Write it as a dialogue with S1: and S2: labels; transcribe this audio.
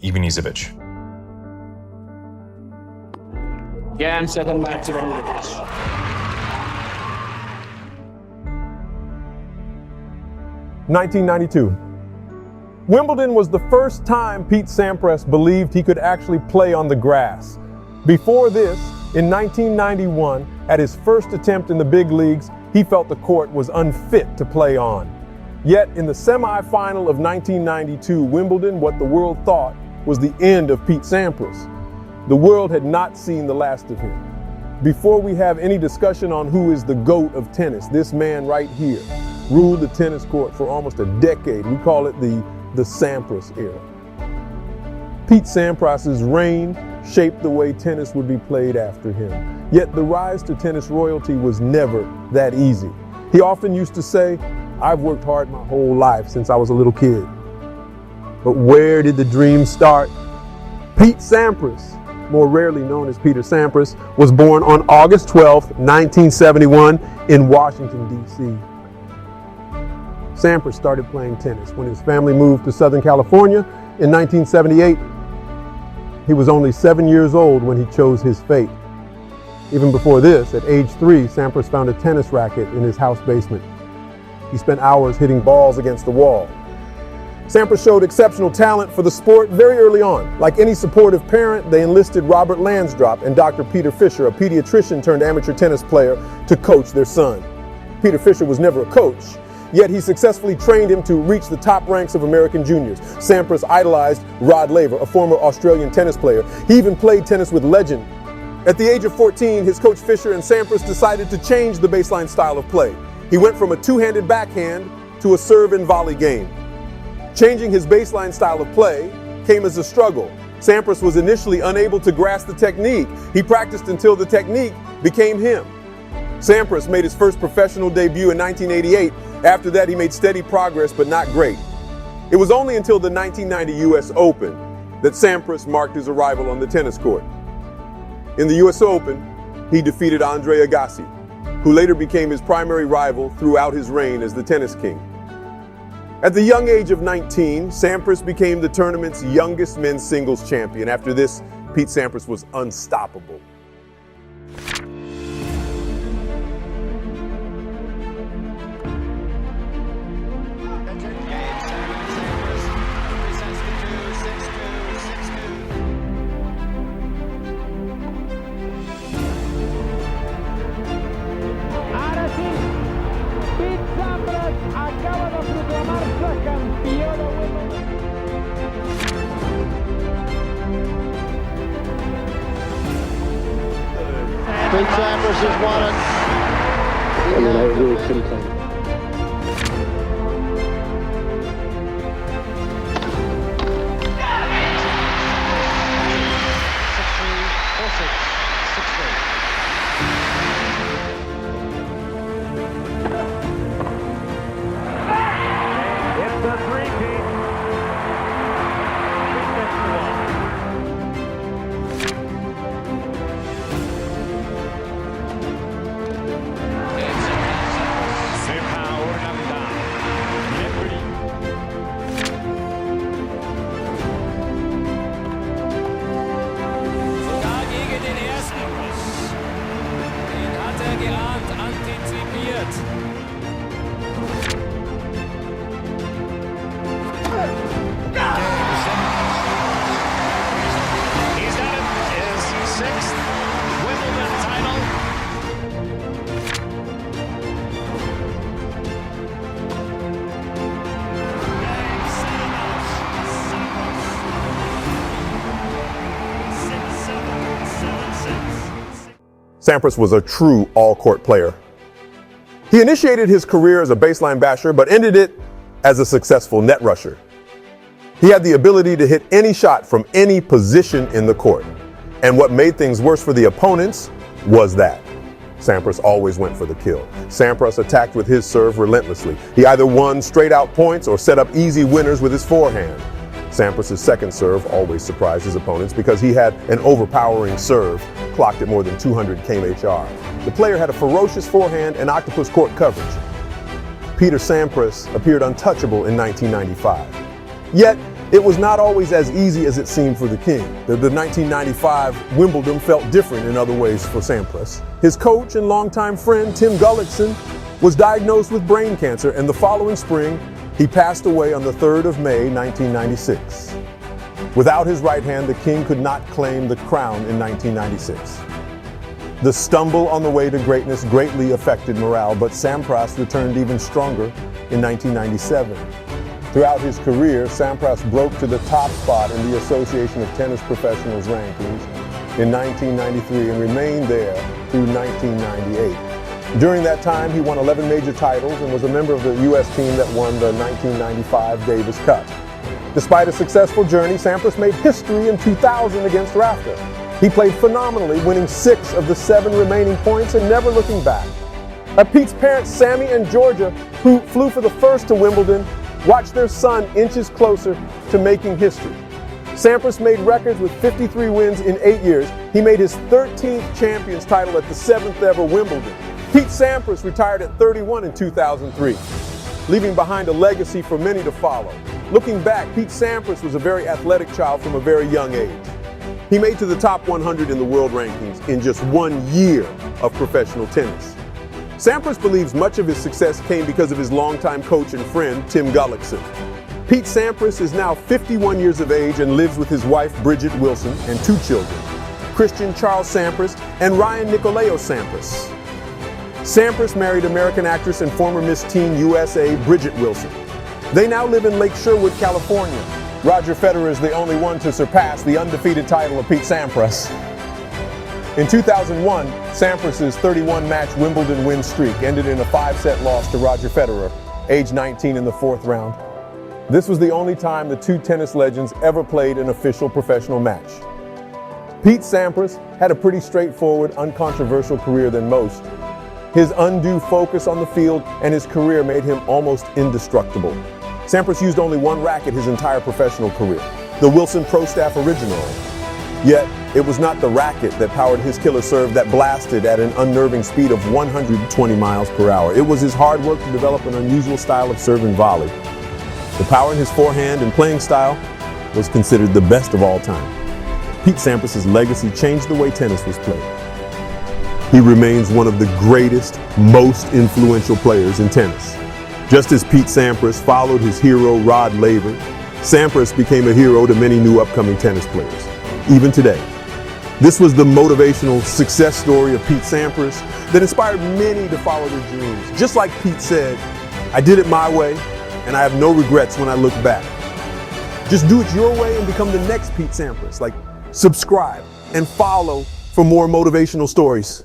S1: Ivanisevic.
S2: Game 7 back to Ivanisevic.
S3: 1992. Wimbledon was the first time Pete Sampras believed he could actually play on the grass. Before this, in 1991, at his first attempt in the big leagues, he felt the court was unfit to play on. Yet in the semifinal of 1992 Wimbledon, what the world thought was the end of Pete Sampras. The world had not seen the last of him. Before we have any discussion on who is the GOAT of tennis, this man right here ruled the tennis court for almost a decade. We call it the Sampras Era. Pete Sampras's reign shaped the way tennis would be played after him. Yet the rise to tennis royalty was never that easy. He often used to say, "I've worked hard my whole life since I was a little kid." But where did the dream start? Pete Sampras, more rarely known as Peter Sampras, was born on August 12, 1971 in Washington, D.C. Sampras started playing tennis when his family moved to Southern California in 1978. He was only 7 years old when he chose his fate. Even before this, at age 3, Sampras found a tennis racket in his house basement. He spent hours hitting balls against the wall. Sampras showed exceptional talent for the sport very early on. Like any supportive parent, they enlisted Robert Lansdrop and Dr. Peter Fisher, a pediatrician turned amateur tennis player, to coach their son. Peter Fisher was never a coach, yet he successfully trained him to reach the top ranks of American juniors. Sampras idolized Rod Laver, a former Australian tennis player. He even played tennis with legend. At the age of 14, his coach Fisher and Sampras decided to change the baseline style of play. He went from a two-handed backhand to a serve and volley game. Changing his baseline style of play came as a struggle. Sampras was initially unable to grasp the technique. He practiced until the technique became him. Sampras made his first professional debut in 1988. After that, he made steady progress, but not great. It was only until the 1990 U.S. Open that Sampras marked his arrival on the tennis court. In the U.S. Open, he defeated Andre Agassi, who later became his primary rival throughout his reign as the tennis king. At the young age of 19, Sampras became the tournament's youngest men's singles champion. After this, Pete Sampras was unstoppable.
S4: Pete Sampras has won it.
S2: I mean, I really couldn't tell you.
S5: It's a three-peat.
S6: He's done it. His sixth Wimbledon title.
S3: Sampras was a true all-court player. He initiated his career as a baseline basher, but ended it as a successful net rusher. He had the ability to hit any shot from any position in the court. And what made things worse for the opponents was that Sampras always went for the kill. Sampras attacked with his serve relentlessly. He either won straight-out points or set up easy winners with his forehand. Sampras' second serve always surprised his opponents because he had an overpowering serve, clocked at more than 200 km/h. The player had a ferocious forehand and octopus court coverage. Peter Sampras appeared untouchable in 1995. Yet, It was not always as easy as it seemed for the king. The 1995 Wimbledon felt different in other ways for Sampras. His coach and longtime friend, Tim Gullickson, was diagnosed with brain cancer, and the following spring, he passed away on the 3rd of May, 1996. Without his right hand, the king could not claim the crown in 1996. The stumble on the way to greatness greatly affected morale, but Sampras returned even stronger in 1997. Throughout his career, Sampras broke to the top spot in the Association of Tennis Professionals rankings in 1993 and remained there through 1998. During that time, he won 11 major titles and was a member of the U.S. team that won the 1995 Davis Cup. Despite a successful journey, Sampras made history in 2000 against Rafa. He played phenomenally, winning 6 of the 7 remaining points and never looking back. Pete's parents, Sammy and Georgia, who flew for the first to Wimbledon, watched their son inches closer to making history. Sampras made records with 53 wins in 8 years. He made his 13th Champions title at the 7th ever Wimbledon. Pete Sampras retired at 31 in 2003, leaving behind a legacy for many to follow. Looking back, Pete Sampras was a very athletic child from a very young age. He made to the top 100 in the world rankings in just 1 year of professional tennis. Sampras believes much of his success came because of his longtime coach and friend, Tim Gullickson. Pete Sampras is now 51 years of age and lives with his wife, Bridget Wilson, and 2 children, Christian Charles Sampras and Ryan Nicolao Sampras. Sampras married American actress and former Miss Teen USA, Bridget Wilson. They now live in Lake Sherwood, California. Roger Federer is the only one to surpass the undefeated title of Pete Sampras. In 2001, Sampras' 31-match Wimbledon win streak ended in a 5-set loss to Roger Federer, age 19 in the 4th round. This was the only time the 2 tennis legends ever played an official professional match. Pete Sampras had a pretty straightforward, uncontroversial career than most. His undue focus on the field and his career made him almost indestructible. Sampras used only 1 racket his entire professional career, the Wilson Pro Staff Original. Yet, it was not the racket that powered his killer serve that blasted at an unnerving speed of 120 miles per hour. It was his hard work to develop an unusual style of serve and volley. The power in his forehand and playing style was considered the best of all time. Pete Sampras' legacy changed the way tennis was played. He remains one of the greatest, most influential players in tennis. Just as Pete Sampras followed his hero Rod Laver, Sampras became a hero to many new upcoming tennis players, even today. This was the motivational success story of Pete Sampras that inspired many to follow their dreams. Just like Pete said, "I did it my way, and I have no regrets when I look back." Just do it your way and become the next Pete Sampras. Subscribe and follow for more motivational stories.